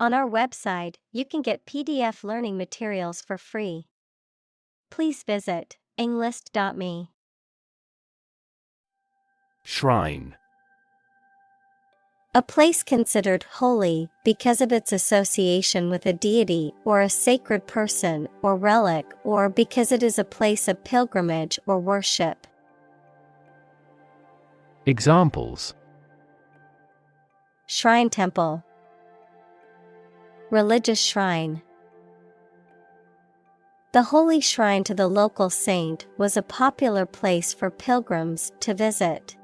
On our website, you can get PDF learning materials for free. Please visit englist.me. Shrine. A place considered holy because of its association with a deity or a sacred person or relic, or because it is a place of pilgrimage or worship. Examples: Shrine temple. Religious shrine. The holy shrine to the local saint was a popular place for pilgrims to visit.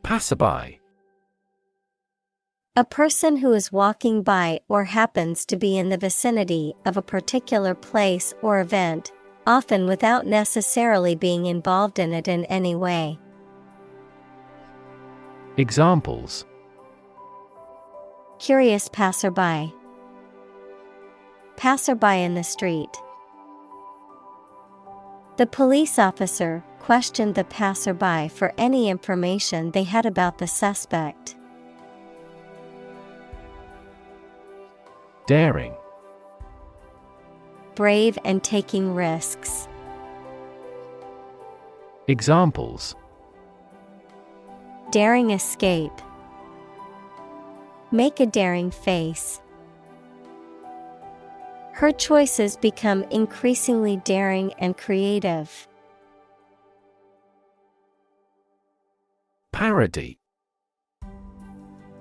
Passerby. A person who is walking by or happens to be in the vicinity of a particular place or event, often without necessarily being involved in it in any way. Examples: Curious passerby. Passerby in the street. The police officer questioned the passerby for any information they had about the suspect. Daring. Brave and taking risks. Examples: Daring escape. Make a daring face. Her choices become increasingly daring and creative. Parody.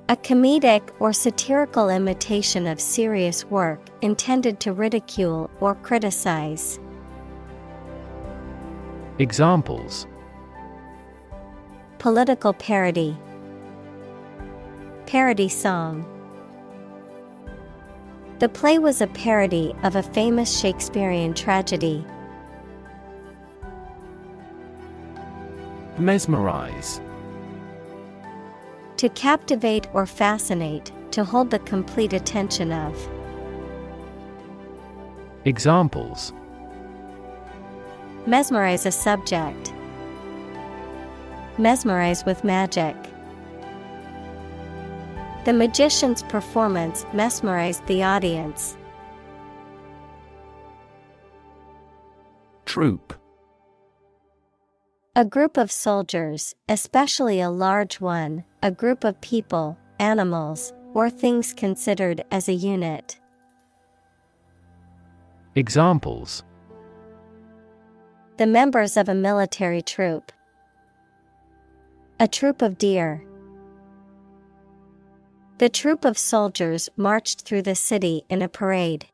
A comedic or satirical imitation of serious work intended to ridicule or criticize. Examples: Political parody. Parody song. The play was a parody of a famous Shakespearean tragedy. Mesmerize. To captivate or fascinate, to hold the complete attention of. Examples: Mesmerize a subject. Mesmerize with magic. The magician's performance mesmerized the audience. Troop. A group of soldiers, especially a large one, a group of people, animals, or things considered as a unit. Examples: The members of a military troop. A troop of deer. The troop of soldiers marched through the city in a parade.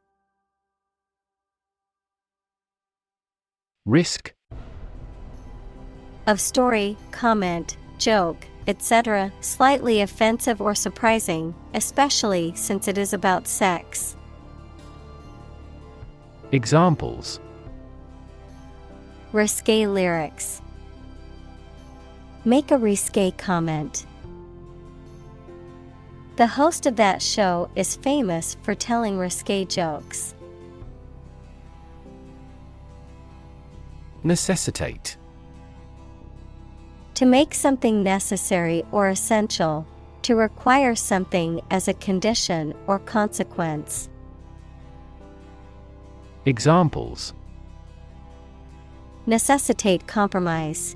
Risk. Of story, comment, joke, etc., slightly offensive or surprising, especially since it is about sex. Examples: Risque lyrics. Make a risque comment. The host of that show is famous for telling risque jokes. Necessitate. To make something necessary or essential, to require something as a condition or consequence. Examples: Necessitate compromise.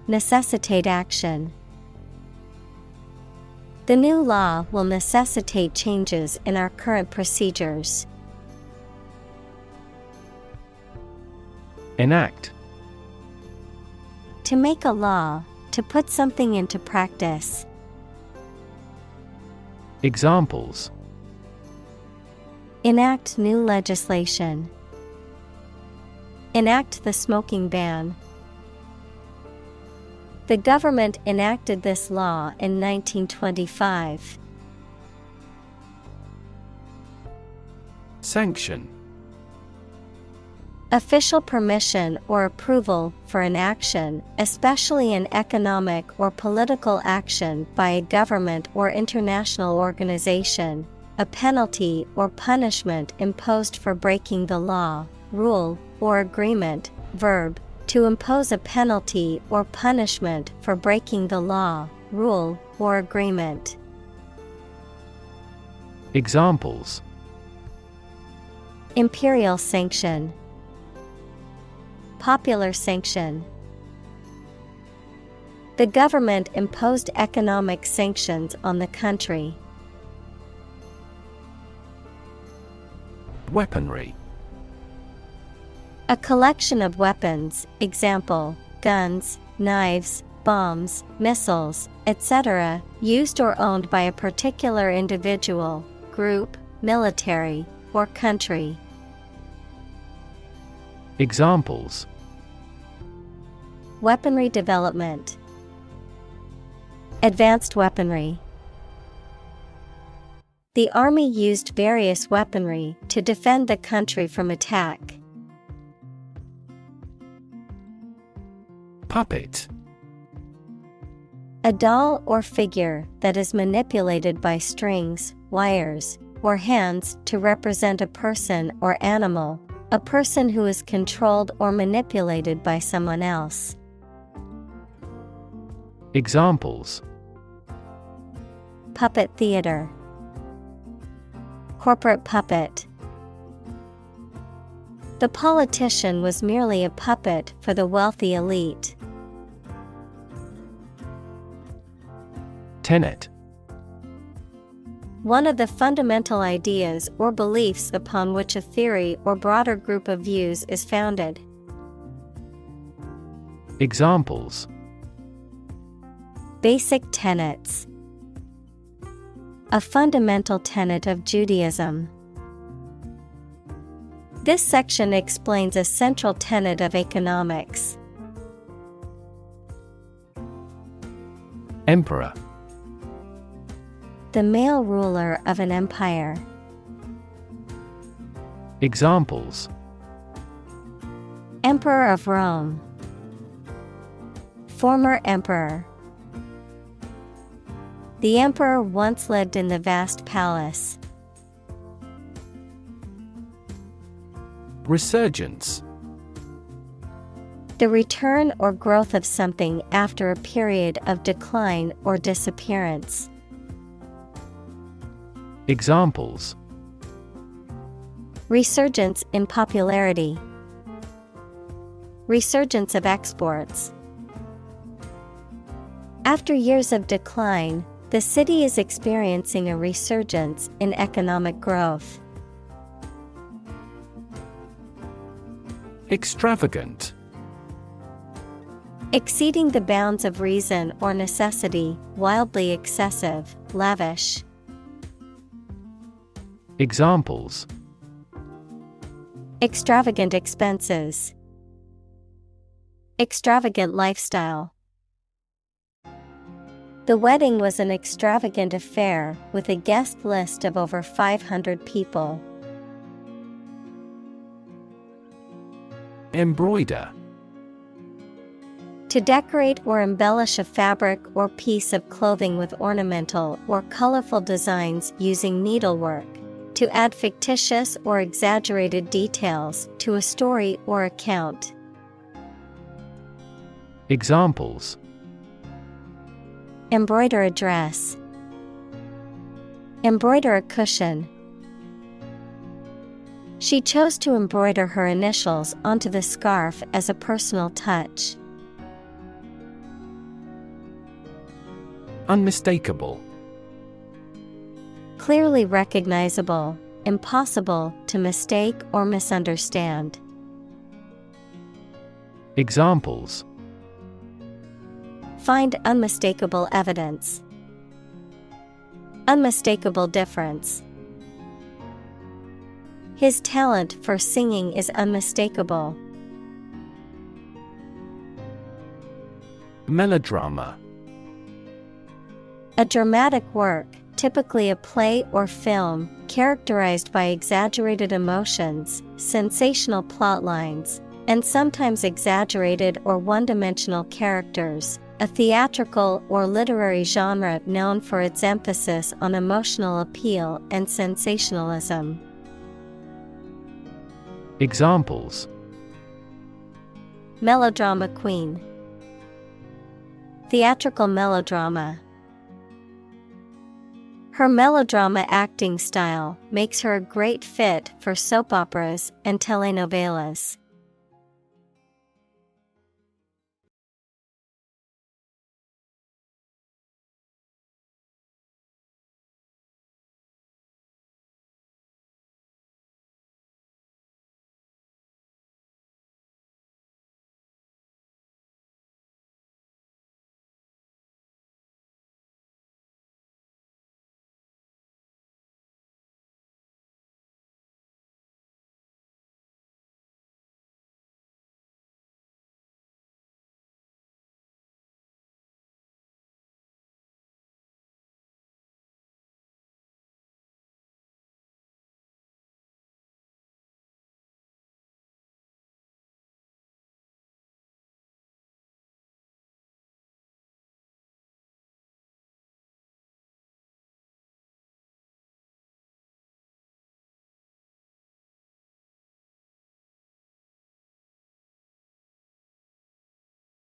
Necessitate action. The new law will necessitate changes in our current procedures. Enact. To make a law, to put something into practice. Examples: Enact new legislation. Enact the smoking ban. The government enacted this law in 1925. Sanction. Official permission or approval for an action, especially an economic or political action by a government or international organization, a penalty or punishment imposed for breaking the law, rule, or agreement. Verb, to impose a penalty or punishment for breaking the law, rule, or agreement. Examples: Imperial sanction, popular sanction. The government imposed economic sanctions on the country. Weaponry. A collection of weapons, example, guns, knives, bombs, missiles, etc., used or owned by a particular individual, group, military, or country. Examples: Weaponry development, advanced weaponry. The army used various weaponry to defend the country from attack. Puppet. A doll or figure that is manipulated by strings, wires, or hands to represent a person or animal, a person who is controlled or manipulated by someone else. Examples: Puppet theater, corporate puppet. The politician was merely a puppet for the wealthy elite. Tenet. One of the fundamental ideas or beliefs upon which a theory or broader group of views is founded. Examples: Basic tenets. A fundamental tenet of Judaism. This section explains a central tenet of economics. Emperor. The male ruler of an empire. Examples: Emperor of Rome, former emperor. The emperor once lived in the vast palace. Resurgence. The return or growth of something after a period of decline or disappearance. Examples: Resurgence in popularity. Resurgence of exports. After years of decline, the city is experiencing a resurgence in economic growth. Extravagant. Exceeding the bounds of reason or necessity, wildly excessive, lavish. Examples: Extravagant expenses. Extravagant lifestyle. The wedding was an extravagant affair with a guest list of over 500 people. Embroider. To decorate or embellish a fabric or piece of clothing with ornamental or colorful designs using needlework. To add fictitious or exaggerated details to a story or account. Examples: Embroider a dress. Embroider a cushion. She chose to embroider her initials onto the scarf as a personal touch. Unmistakable. Clearly recognizable, impossible to mistake or misunderstand. Examples: Find unmistakable evidence. Unmistakable difference. His talent for singing is unmistakable. Melodrama. A dramatic work, typically a play or film, characterized by exaggerated emotions, sensational plot lines, and sometimes exaggerated or one-dimensional characters. A theatrical or literary genre known for its emphasis on emotional appeal and sensationalism. Examples: Melodrama queen. Theatrical melodrama. Her melodrama acting style makes her a great fit for soap operas and telenovelas.